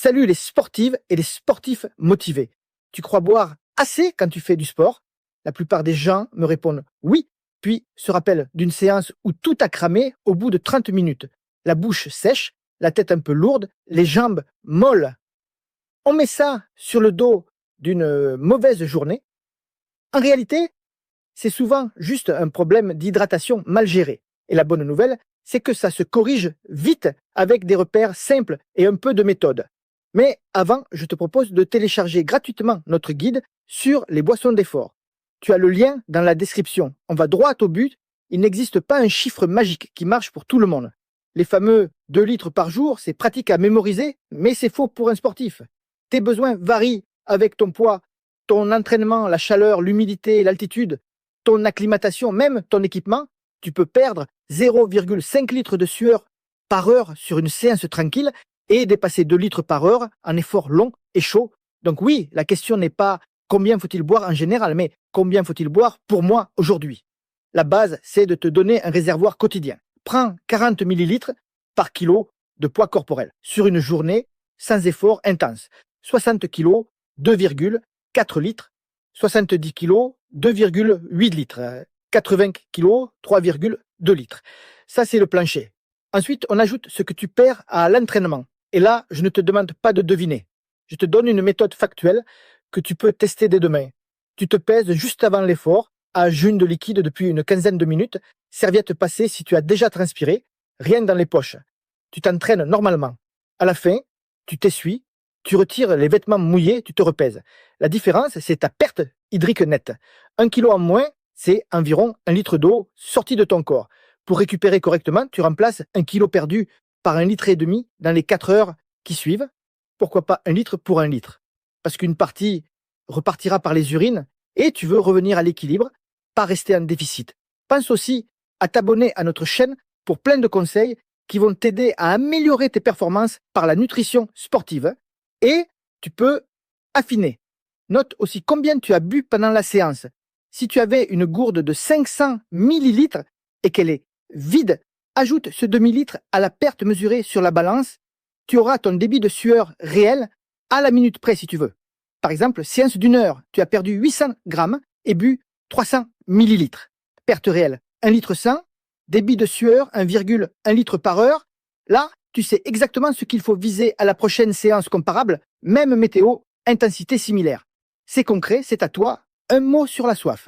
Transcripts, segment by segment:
Salut les sportives et les sportifs motivés. Tu crois boire assez quand tu fais du sport? La plupart des gens me répondent oui, puis se rappellent d'une séance où tout a cramé au bout de 30 minutes. La bouche sèche, la tête un peu lourde, les jambes molles. On met ça sur le dos d'une mauvaise journée. En réalité, c'est souvent juste un problème d'hydratation mal géré. Et la bonne nouvelle, c'est que ça se corrige vite avec des repères simples et un peu de méthode. Mais avant, je te propose de télécharger gratuitement notre guide sur les boissons d'effort. Tu as le lien dans la description. On va droit au but. Il n'existe pas un chiffre magique qui marche pour tout le monde. Les fameux 2 litres par jour, c'est pratique à mémoriser, mais c'est faux pour un sportif. Tes besoins varient avec ton poids, ton entraînement, la chaleur, l'humidité, l'altitude, ton acclimatation, même ton équipement. Tu peux perdre 0,5 litres de sueur par heure sur une séance tranquille et dépasser 2 litres par heure en effort long et chaud. Donc oui, la question n'est pas combien faut-il boire en général, mais combien faut-il boire pour moi aujourd'hui. La base, c'est de te donner un réservoir quotidien. Prends 40 millilitres par kilo de poids corporel sur une journée sans effort intense. 60 kg, 2,4 litres. 70 kg, 2,8 litres. 80 kg, 3,2 litres. Ça, c'est le plancher. Ensuite, on ajoute ce que tu perds à l'entraînement. Et là, je ne te demande pas de deviner. Je te donne une méthode factuelle que tu peux tester dès demain. Tu te pèses juste avant l'effort, à jeûne de liquide depuis une quinzaine de minutes, serviette passée si tu as déjà transpiré, rien dans les poches. Tu t'entraînes normalement. À la fin, tu t'essuies, tu retires les vêtements mouillés, tu te repèses. La différence, c'est ta perte hydrique nette. 1 kilo en moins, c'est environ 1 litre d'eau sortie de ton corps. Pour récupérer correctement, tu remplaces 1 kilo perdu par 1,5 litre dans les 4 heures qui suivent. Pourquoi pas 1 litre pour 1 litre? Parce qu'une partie repartira par les urines et tu veux revenir à l'équilibre, pas rester en déficit. Pense aussi à t'abonner à notre chaîne pour plein de conseils qui vont t'aider à améliorer tes performances par la nutrition sportive et tu peux affiner. Note aussi combien tu as bu pendant la séance. Si tu avais une gourde de 500 millilitres et qu'elle est vide, ajoute ce demi-litre à la perte mesurée sur la balance. Tu auras ton débit de sueur réel à la minute près si tu veux. Par exemple, séance d'1 heure, tu as perdu 800 grammes et bu 300 millilitres. Perte réelle, 1 litre 100, débit de sueur 1,1 litre par heure. Là, tu sais exactement ce qu'il faut viser à la prochaine séance comparable, même météo, intensité similaire. C'est concret, c'est à toi. Un mot sur la soif.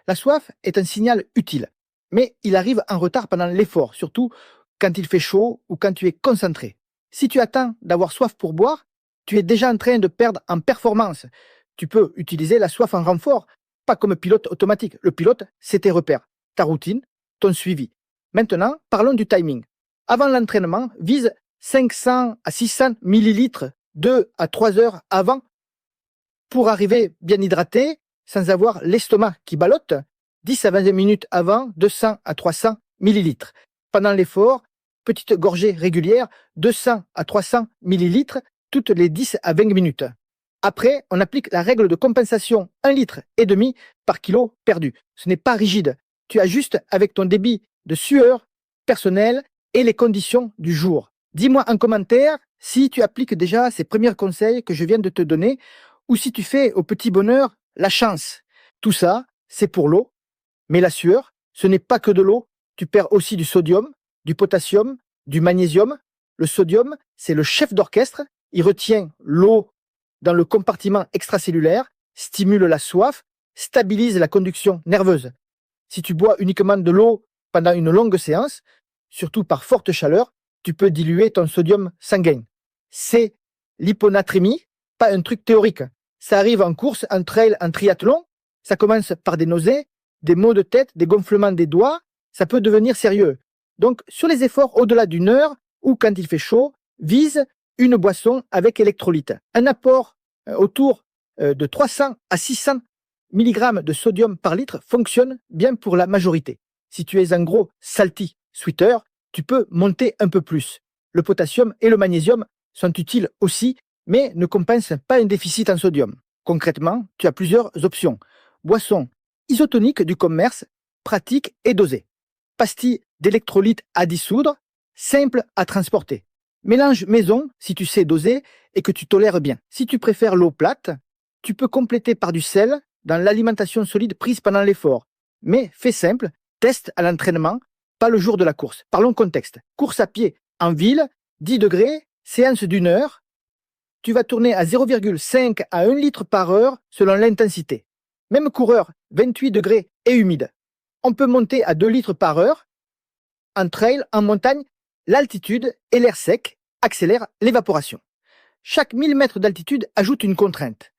La soif est un signal utile, mais il arrive en retard pendant l'effort, surtout quand il fait chaud ou quand tu es concentré. Si tu attends d'avoir soif pour boire, tu es déjà en train de perdre en performance. Tu peux utiliser la soif en renfort, pas comme pilote automatique. Le pilote, c'est tes repères, ta routine, ton suivi. Maintenant, parlons du timing. Avant l'entraînement, vise 500 à 600 millilitres 2 à 3 heures avant pour arriver bien hydraté, sans avoir l'estomac qui ballotte. 10 à 20 minutes avant, 200 à 300 millilitres. Pendant l'effort, petite gorgée régulière, 200 à 300 millilitres toutes les 10 à 20 minutes. Après, on applique la règle de compensation 1,5 litre par kilo perdu. Ce n'est pas rigide. Tu ajustes avec ton débit de sueur personnel et les conditions du jour. Dis-moi en commentaire si tu appliques déjà ces premiers conseils que je viens de te donner ou si tu fais au petit bonheur la chance. Tout ça, c'est pour l'eau. Mais la sueur, ce n'est pas que de l'eau. Tu perds aussi du sodium, du potassium, du magnésium. Le sodium, c'est le chef d'orchestre. Il retient l'eau dans le compartiment extracellulaire, stimule la soif, stabilise la conduction nerveuse. Si tu bois uniquement de l'eau pendant une longue séance, surtout par forte chaleur, tu peux diluer ton sodium sanguin. C'est l'hyponatrémie, pas un truc théorique. Ça arrive en course, en trail, en triathlon. Ça commence par des nausées, des maux de tête, des gonflements des doigts. Ça peut devenir sérieux. Donc, sur les efforts au-delà d'1 heure ou quand il fait chaud, vise une boisson avec électrolyte. Un apport autour de 300 à 600 mg de sodium par litre fonctionne bien pour la majorité. Si tu es un gros salty sweater, tu peux monter un peu plus. Le potassium et le magnésium sont utiles aussi, mais ne compensent pas un déficit en sodium. Concrètement, tu as plusieurs options. Boisson isotonique du commerce, pratique et dosée. Pastilles d'électrolyte à dissoudre, simple à transporter. Mélange maison si tu sais doser et que tu tolères bien. Si tu préfères l'eau plate, tu peux compléter par du sel dans l'alimentation solide prise pendant l'effort. Mais fais simple, teste à l'entraînement, pas le jour de la course. Parlons contexte. Course à pied en ville, 10 degrés, séance d'1 heure. Tu vas tourner à 0,5 à 1 litre par heure selon l'intensité. Même coureur, 28 degrés et humide. On peut monter à 2 litres par heure. En trail, en montagne, l'altitude et l'air sec accélèrent l'évaporation. Chaque 1000 mètres d'altitude ajoute une contrainte.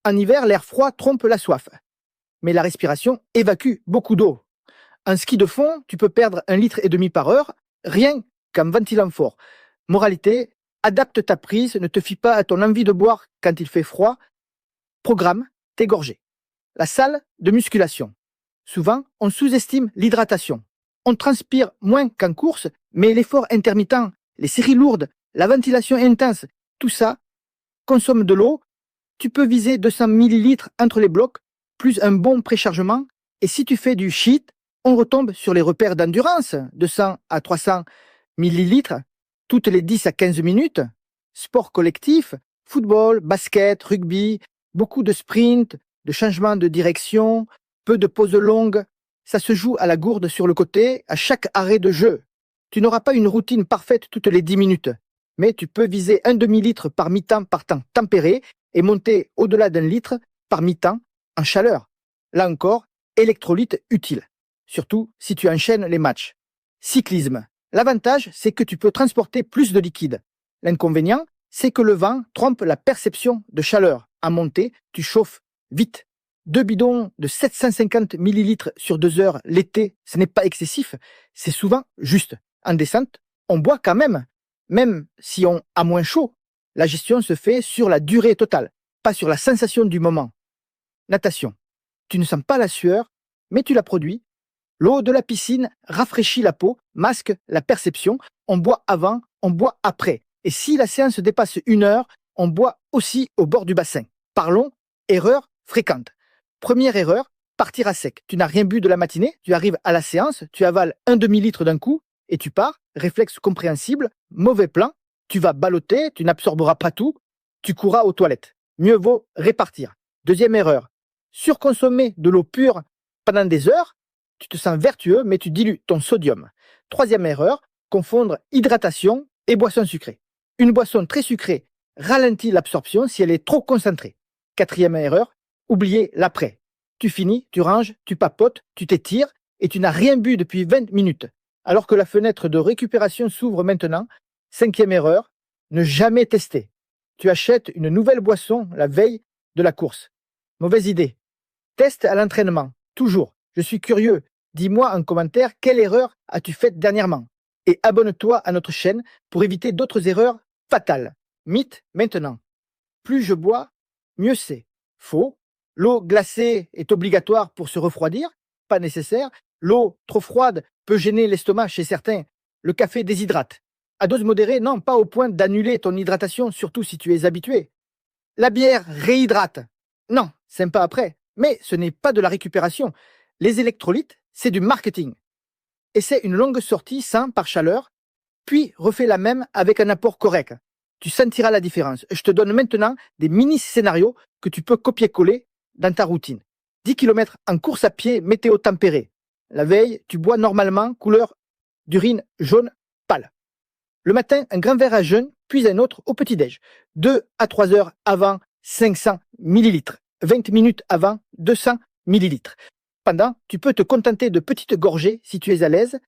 En hiver, l'air froid trompe la soif. Mais la respiration évacue beaucoup d'eau. En ski de fond, tu peux perdre 1,5 litre par heure, rien qu'en ventilant fort. Moralité, adapte ta prise, ne te fie pas à ton envie de boire quand il fait froid. Programme tes gorgées. La salle de musculation. Souvent, on sous-estime l'hydratation. On transpire moins qu'en course, mais l'effort intermittent, les séries lourdes, la ventilation intense, tout ça consomme de l'eau. Tu peux viser 200 ml entre les blocs, plus un bon préchargement. Et si tu fais du cheat, on retombe sur les repères d'endurance, 200 à 300 ml, toutes les 10 à 15 minutes. Sport collectif, football, basket, rugby, beaucoup de sprints, de changements de direction, peu de pauses longues. Ça se joue à la gourde sur le côté, à chaque arrêt de jeu. Tu n'auras pas une routine parfaite toutes les 10 minutes, mais tu peux viser un demi-litre par mi-temps par temps tempéré et monter au-delà d'1 litre par mi-temps en chaleur. Là encore, électrolyte utile, surtout si tu enchaînes les matchs. Cyclisme. L'avantage, c'est que tu peux transporter plus de liquide. L'inconvénient, c'est que le vent trompe la perception de chaleur. En montée, tu chauffes vite. 2 bidons de 750 ml sur 2 heures l'été, ce n'est pas excessif, c'est souvent juste. En descente, on boit quand même si on a moins chaud. La gestion se fait sur la durée totale, pas sur la sensation du moment. Natation. Tu ne sens pas la sueur, mais tu la produis. L'eau de la piscine rafraîchit la peau, masque la perception. On boit avant, on boit après. Et si la séance dépasse 1 heure, on boit aussi au bord du bassin. Parlons erreur fréquente. Première erreur, partir à sec. Tu n'as rien bu de la matinée, tu arrives à la séance, tu avales un demi-litre d'un coup et tu pars. Réflexe compréhensible, mauvais plan, tu vas balloter, tu n'absorberas pas tout, tu courras aux toilettes. Mieux vaut répartir. Deuxième erreur, surconsommer de l'eau pure pendant des heures, tu te sens vertueux mais tu dilues ton sodium. Troisième erreur, confondre hydratation et boisson sucrée. Une boisson très sucrée ralentit l'absorption si elle est trop concentrée. Quatrième erreur, oublier l'après. Tu finis, tu ranges, tu papotes, tu t'étires et tu n'as rien bu depuis 20 minutes. Alors que la fenêtre de récupération s'ouvre maintenant. Cinquième erreur, ne jamais tester. Tu achètes une nouvelle boisson la veille de la course. Mauvaise idée. Teste à l'entraînement, toujours. Je suis curieux. Dis-moi en commentaire quelle erreur as-tu faite dernièrement. Et abonne-toi à notre chaîne pour éviter d'autres erreurs fatales. Mythe maintenant. Plus je bois, mieux c'est. Faux. L'eau glacée est obligatoire pour se refroidir. Pas nécessaire. L'eau trop froide peut gêner l'estomac chez certains. Le café déshydrate. À dose modérée, non, pas au point d'annuler ton hydratation, surtout si tu es habitué. La bière réhydrate. Non, sympa après, mais ce n'est pas de la récupération. Les électrolytes, c'est du marketing. Essaie une longue sortie sans par chaleur, puis refais la même avec un apport correct. Tu sentiras la différence. Je te donne maintenant des mini-scénarios que tu peux copier-coller dans ta routine. 10 km en course à pied, météo tempérée. La veille, tu bois normalement, couleur d'urine jaune pâle. Le matin, un grand verre à jeun, puis un autre au petit-déj. 2 à 3 heures avant, 500 ml. 20 minutes avant, 200 ml. Pendant, tu peux te contenter de petites gorgées si tu es à l'aise,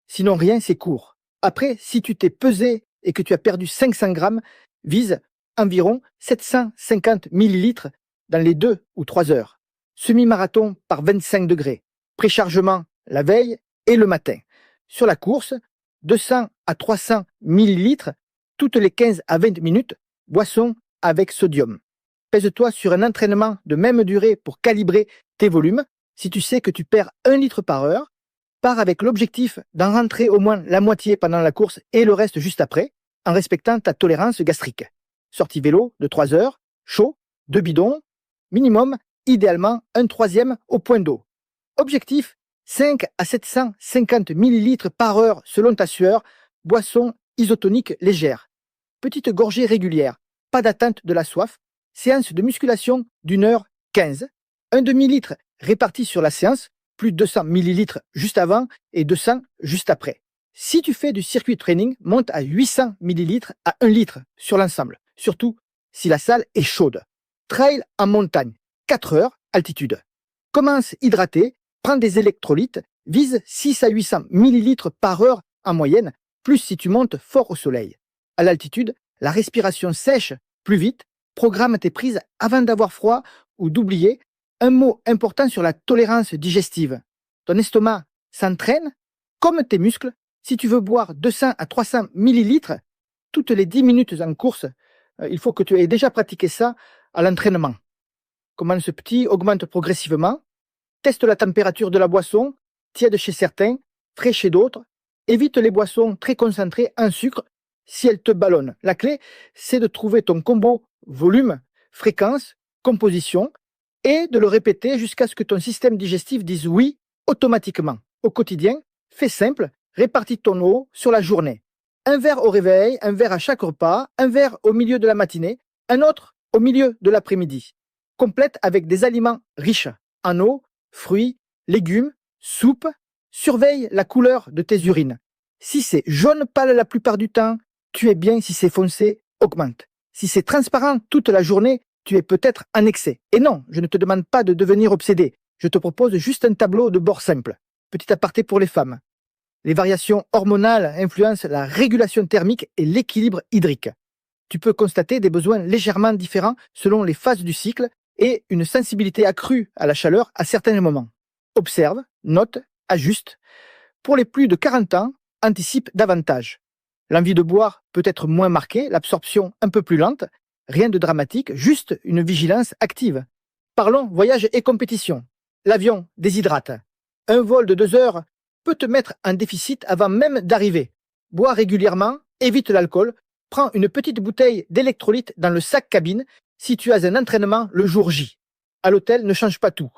sinon rien, c'est court. Après, si tu t'es pesé et que tu as perdu 500 grammes, vise environ 750 ml dans les 2 ou 3 heures. Semi-marathon par 25 degrés. Préchargement la veille et le matin. Sur la course, 200 à 300 ml toutes les 15 à 20 minutes, boisson avec sodium. Pèse-toi sur un entraînement de même durée pour calibrer tes volumes. Si tu sais que tu perds 1 litre par heure, pars avec l'objectif d'en rentrer au moins la moitié pendant la course et le reste juste après, en respectant ta tolérance gastrique. Sortie vélo de 3 heures, chaud, 2 bidons, minimum, idéalement un troisième au point d'eau. Objectif, 5 à 750 ml par heure selon ta sueur, boisson isotonique légère. petites gorgées régulières. Pas d'attente de la soif. Séance de musculation d'1h15. Un demi-litre réparti sur la séance, plus 200 millilitres juste avant et 200 juste après. Si tu fais du circuit training, monte à 800 millilitres à 1 litre sur l'ensemble, surtout si la salle est chaude. Trail en montagne, 4 heures, altitude. Commence hydraté, prends des électrolytes, vise 6 à 800 millilitres par heure en moyenne, plus si tu montes fort au soleil. À l'altitude, la respiration sèche plus vite, programme tes prises avant d'avoir froid ou d'oublier. Un mot important sur la tolérance digestive. Ton estomac s'entraîne comme tes muscles. Si tu veux boire 200 à 300 millilitres toutes les 10 minutes en course, il faut que tu aies déjà pratiqué ça à l'entraînement. Commence petit, augmente progressivement. Teste la température de la boisson, tiède chez certains, frais chez d'autres. Évite les boissons très concentrées en sucre si elles te ballonnent. La clé, c'est de trouver ton combo volume, fréquence, composition et de le répéter jusqu'à ce que ton système digestif dise oui automatiquement. Au quotidien, fais simple, répartis ton eau sur la journée. Un verre au réveil, un verre à chaque repas, un verre au milieu de la matinée, un autre au milieu de l'après-midi. Complète avec des aliments riches en eau, fruits, légumes, soupe. Surveille la couleur de tes urines. Si c'est jaune pâle la plupart du temps, tu es bien. Si c'est foncé, augmente. Si c'est transparent toute la journée, tu es peut-être en excès. Et non, je ne te demande pas de devenir obsédé. Je te propose juste un tableau de bord simple. Petit aparté pour les femmes. Les variations hormonales influencent la régulation thermique et l'équilibre hydrique. Tu peux constater des besoins légèrement différents selon les phases du cycle et une sensibilité accrue à la chaleur à certains moments. Observe, note, ajuste. Pour les plus de 40 ans, anticipe davantage. L'envie de boire peut être moins marquée, l'absorption un peu plus lente. Rien de dramatique, juste une vigilance active. Parlons voyage et compétition. L'avion déshydrate. Un vol de 2 heures peut te mettre en déficit avant même d'arriver. Bois régulièrement, évite l'alcool, prends une petite bouteille d'électrolyte dans le sac cabine si tu as un entraînement le jour J. À l'hôtel, ne change pas tout.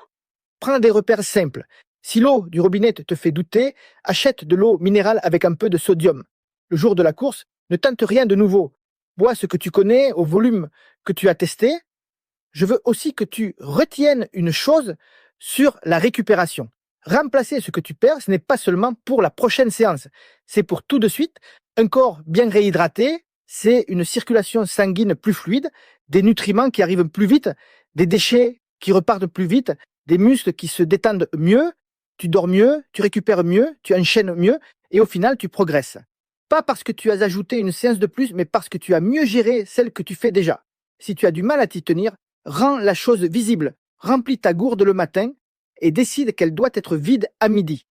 Prends des repères simples. Si l'eau du robinet te fait douter, achète de l'eau minérale avec un peu de sodium. Le jour de la course, ne tente rien de nouveau. Bois ce que tu connais au volume que tu as testé. Je veux aussi que tu retiennes une chose sur la récupération. Remplacer ce que tu perds, ce n'est pas seulement pour la prochaine séance. C'est pour tout de suite. Un corps bien réhydraté, c'est une circulation sanguine plus fluide, des nutriments qui arrivent plus vite, des déchets qui repartent plus vite, des muscles qui se détendent mieux, tu dors mieux, tu récupères mieux, tu enchaînes mieux et au final tu progresses. Pas parce que tu as ajouté une séance de plus, mais parce que tu as mieux géré celle que tu fais déjà. Si tu as du mal à t'y tenir, rends la chose visible. Remplis ta gourde le matin et décide qu'elle doit être vide à midi.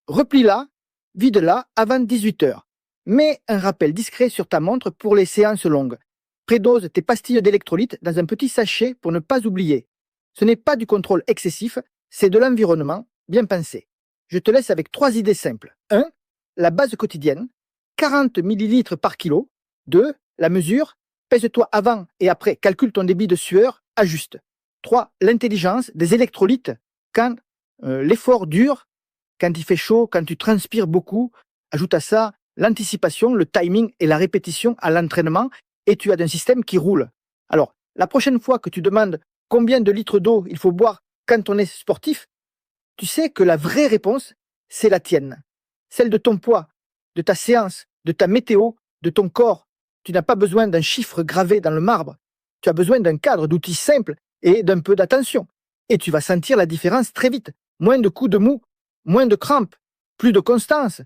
Replie-la, vide-la avant 18 heures. Mets un rappel discret sur ta montre pour les séances longues. Prédose tes pastilles d'électrolyte dans un petit sachet pour ne pas oublier. Ce n'est pas du contrôle excessif, c'est de l'environnement bien pensé. Je te laisse avec 3 idées simples. 1. La base quotidienne, 40 millilitres par kilo. 2. La mesure, pèse-toi avant et après, calcule ton débit de sueur, ajuste. 3. L'intelligence des électrolytes quand l'effort dure, quand il fait chaud, quand tu transpires beaucoup. Ajoute à ça l'anticipation, le timing et la répétition à l'entraînement et tu as un système qui roule. Alors, la prochaine fois que tu demandes combien de litres d'eau il faut boire quand on est sportif, tu sais que la vraie réponse, c'est la tienne. Celle de ton poids, de ta séance, de ta météo, de ton corps. Tu n'as pas besoin d'un chiffre gravé dans le marbre. Tu as besoin d'un cadre d'outils simples et d'un peu d'attention. Et tu vas sentir la différence très vite. Moins de coups de mou, moins de crampes, plus de constance,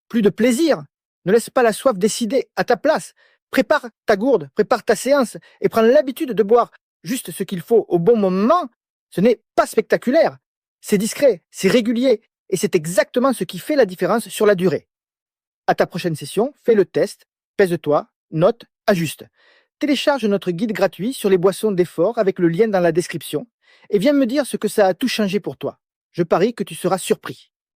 plus de plaisir. Ne laisse pas la soif décider à ta place. Prépare ta gourde, prépare ta séance et prends l'habitude de boire juste ce qu'il faut au bon moment. Ce n'est pas spectaculaire. C'est discret, c'est régulier et c'est exactement ce qui fait la différence sur la durée. À ta prochaine session, fais le test, pèse-toi, note, ajuste. Télécharge notre guide gratuit sur les boissons d'effort avec le lien dans la description et viens me dire ce que ça a tout changé pour toi. Je parie que tu seras surpris.